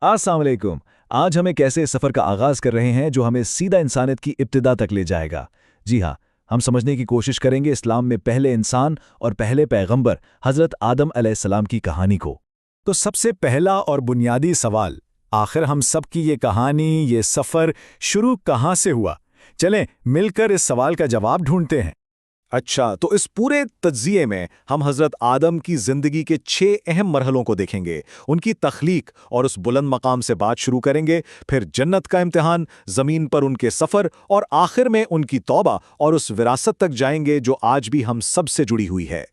अस्सलाम वालेकुम। आज हम एक ऐसे सफ़र का आगाज़ कर रहे हैं जो हमें सीधा इंसानियत की इब्तिदा तक ले जाएगा। जी हाँ, हम समझने की कोशिश करेंगे इस्लाम में पहले इंसान और पहले पैगंबर हज़रत आदम अलैहिस्सलाम की कहानी को। तो सबसे पहला और बुनियादी सवाल, आखिर हम सब की ये कहानी, ये सफ़र शुरू कहाँ से हुआ? चलें मिलकर इस सवाल का जवाब ढूंढते हैं। अच्छा, तो इस पूरे तज्ज़िये में हम हज़रत आदम की ज़िंदगी के 6 अहम मरहलों को देखेंगे, उनकी तख्लीक और उस बुलंद मकाम से बात शुरू करेंगे, फिर जन्नत का इम्तिहान, ज़मीन पर उनके सफ़र और आखिर में उनकी तौबा और उस विरासत तक जाएंगे जो आज भी हम सब से जुड़ी हुई है।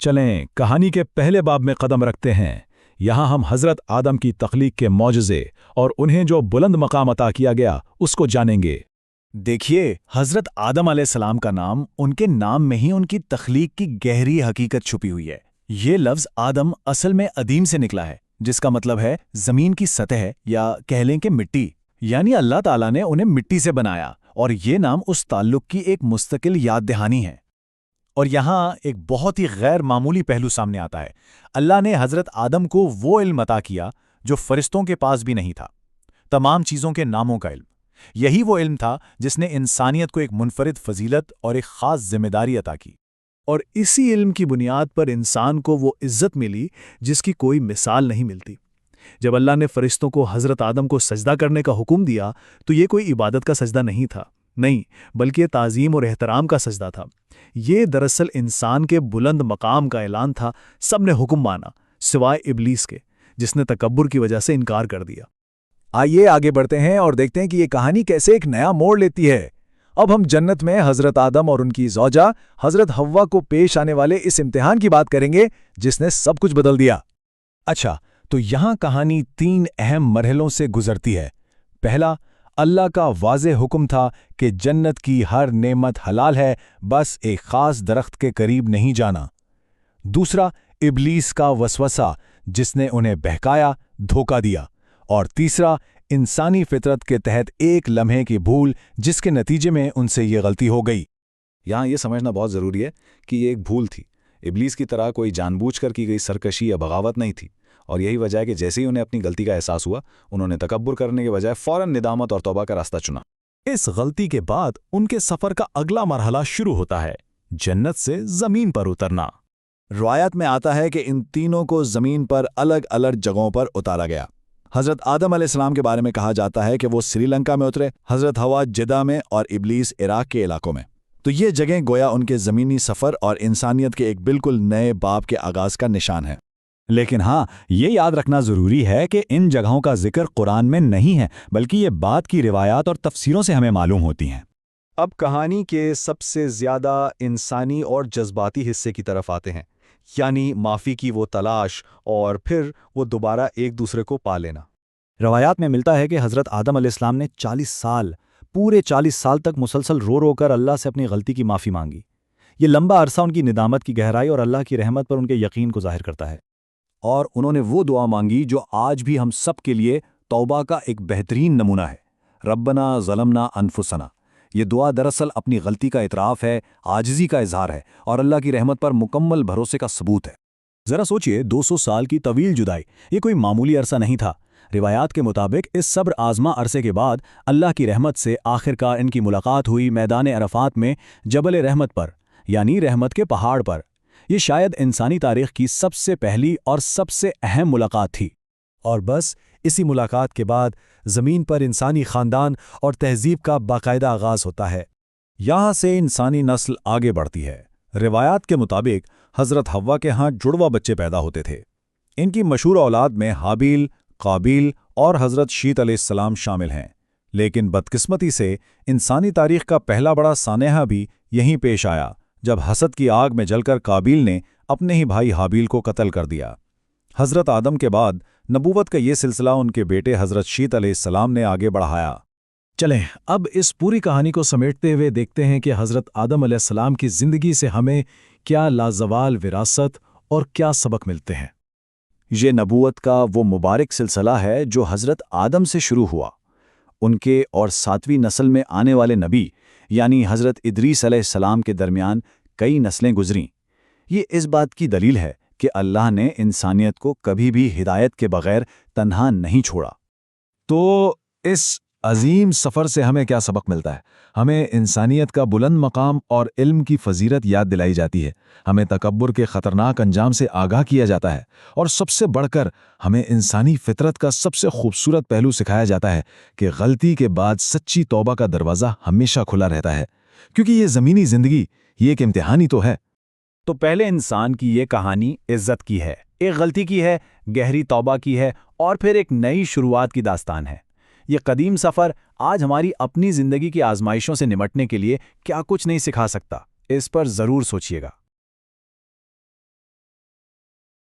चलें कहानी के पहले बाब में कदम रखते हैं। यहाँ हम हज़रत आदम की तख्लीक के मौजज़े और उन्हें जो बुलंद मकाम अता किया गया उसको जानेंगे। देखिए, हज़रत आदम अलैहिस्सलाम का नाम, उनके नाम में ही उनकी तख्लीक की गहरी हकीकत छुपी हुई है। ये लफ्ज़ आदम असल में अदीम से निकला है, जिसका मतलब है ज़मीन की सतह या कह लें कि मिट्टी। यानी अल्लाह ताला ने उन्हें मिट्टी से बनाया और ये नाम उस ताल्लुक की एक मुस्तकिल याद दहानी है। और यहाँ एक बहुत ही गैर मामूली पहलू सामने आता है। अल्लाह ने हज़रत आदम को वो इल्म अता किया जो फरिश्तों के पास भी नहीं था, तमाम चीज़ों के नामों का इल्म। यही वो इल्म था जिसने इंसानियत को एक मुनफरिद फजीलत और एक ख़ास जिम्मेदारी अता की। और इसी इल्म की बुनियाद पर इंसान को वो इज़्ज़त मिली जिसकी कोई मिसाल नहीं मिलती। जब अल्लाह ने फरिश्तों को हज़रत आदम को सजदा करने का हुक्म दिया तो ये कोई इबादत का सजदा नहीं था, नहीं, बल्कि ताज़ीम और एहतराम का सजदा था। ये दरअसल इंसान के बुलंद मकाम का ऐलान था। सब ने हुक्म माना सिवाय इब्लीस के, जिसने तकब्बुर की वजह से इनकार कर दिया। आइए आगे बढ़ते हैं और देखते हैं कि ये कहानी कैसे एक नया मोड़ लेती है। अब हम जन्नत में हज़रत आदम और उनकी ज़ौजा हज़रत हव्वा को पेश आने वाले इस इम्तिहान की बात करेंगे जिसने सब कुछ बदल दिया। अच्छा, तो यहाँ कहानी 3 अहम मरहलों से गुजरती है। पहला, अल्लाह का वाज़े हुक्म था कि जन्नत की हर नेमत हलाल है, बस एक ख़ास दरख्त के करीब नहीं जाना। दूसरा, इब्लीस का वसवसा जिसने उन्हें बहकाया, धोखा दिया। और तीसरा, इंसानी फितरत के तहत एक लम्हे की भूल जिसके नतीजे में उनसे ये गलती हो गई। यहाँ ये समझना बहुत ज़रूरी है कि ये एक भूल थी। इब्लीस की तरह कोई जानबूझकर की गई सरकशी या बगावत नहीं थी। और यही वजह है कि जैसे ही उन्हें अपनी गलती का एहसास हुआ, उन्होंने तकब्बुर करने के बजाय फ़ौरन निदामत और तौबा का रास्ता चुना। इस गलती के बाद उनके सफ़र का अगला मरहला शुरू होता है, जन्नत से ज़मीन पर उतरना। रवायत में आता है कि इन तीनों को ज़मीन पर अलग अलग जगहों पर उतारा गया। हज़रत आदम अलैहिस्सलाम के बारे में कहा जाता है कि वो श्रीलंका में उतरे, हज़रत हवा जिदा में और इब्लीस इराक के इलाकों में। तो ये जगह गोया उनके ज़मीनी सफ़र और इंसानियत के एक बिल्कुल नए बाब के आगाज़ का निशान है। लेकिन हाँ, ये याद रखना ज़रूरी है कि इन जगहों का जिक्र कुरान में नहीं है, बल्कि ये बात की रिवायात और तफसीरों से हमें मालूम होती हैं। अब कहानी के सबसे ज़्यादा इंसानी और जज्बाती हिस्से की तरफ आते हैं, यानी माफ़ी की वो तलाश और फिर वो दोबारा एक दूसरे को पा लेना। रवायात में मिलता है कि हज़रत आदम अलैहिस्सलाम ने 40 साल, पूरे 40 साल तक मुसलसल रो रो कर अल्लाह से अपनी गलती की माफ़ी मांगी। ये लंबा अरसा उनकी निदामत की गहराई और अल्लाह की रहमत पर उनके यकीन को ज़ाहिर करता है। और उन्होंने वो दुआ मांगी जो आज भी हम सब के लिए तौबा का एक बेहतरीन नमूना है, रब्बना ज़लमना अनफुसना। ये दुआ दरअसल अपनी गलती का इतराफ़ है, आजिज़ी का इजहार है और अल्लाह की रहमत पर मुकम्मल भरोसे का सबूत है। ज़रा सोचिए, 200 साल की तवील जुदाई, ये कोई मामूली अरसा नहीं था। रिवायात के मुताबिक इस सब्र आज़मा अरसे के बाद अल्लाह की रहमत से आखिरकार इनकी मुलाकात हुई मैदान अरफात में, जबल रहमत पर, यानी रहमत के पहाड़ पर। ये शायद इंसानी तारीख़ की सबसे पहली और सबसे अहम मुलाकात थी। और बस इसी मुलाकात के बाद ज़मीन पर इंसानी ख़ानदान और तहज़ीब का बाकायदा आगाज़ होता है। यहाँ से इंसानी नस्ल आगे बढ़ती है। रिवायात के मुताबिक हज़रत हव्वा के यहाँ जुड़वा बच्चे पैदा होते थे। इनकी मशहूर औलाद में हाबील, काबिल और हज़रत शीत अलैहिस्सलाम शामिल हैं। लेकिन बदकिस्मती से इंसानी तारीख़ का पहला बड़ा सानेहा भी यहीं पेश आया, जब हसद की आग में जलकर काबिल ने अपने ही भाई हाबील को कत्ल कर दिया। हज़रत आदम के बाद नबूवत का ये सिलसिला उनके बेटे हज़रत शीत अलैहिस्सलाम ने आगे बढ़ाया। चलें अब इस पूरी कहानी को समेटते हुए देखते हैं कि हज़रत आदम अलैहिस्सलाम की ज़िंदगी से हमें क्या लाजवाल विरासत और क्या सबक मिलते हैं। ये नबूवत का वो मुबारक सिलसिला है जो हज़रत आदम से शुरू हुआ। उनके और 7वीं नस्ल में आने वाले नबी यानी हज़रत इदरीस अलैहिस्सलाम के दरमियान कई नस्लें गुजरीं। ये इस बात की दलील है कि अल्लाह ने इंसानियत को कभी भी हिदायत के बगैर तन्हा नहीं छोड़ा। تو اس عظیم سفر سے ہمیں کیا سبق ملتا ہے؟ ہمیں انسانیت کا بلند مقام اور علم کی فضیلت یاد دلائی جاتی ہے، ہمیں تکبر کے خطرناک انجام سے آگاہ کیا جاتا ہے، اور سب سے بڑھ کر ہمیں انسانی فطرت کا سب سے خوبصورت پہلو سکھایا جاتا ہے کہ غلطی کے بعد سچی توبہ کا دروازہ ہمیشہ کھلا رہتا ہے، کیونکہ یہ زمینی زندگی یہ ایک امتحان ہی تو ہے۔ تو پہلے انسان کی یہ کہانی عزت کی ہے، ایک غلطی کی ہے، گہری توبہ کی ہے، اور پھر ایک نئی شروعات کی داستان ہے۔ یہ قدیم سفر آج ہماری اپنی زندگی کی آزمائشوں سے نمٹنے کے لیے کیا کچھ نہیں سکھا سکتا، اس پر ضرور سوچیے گا۔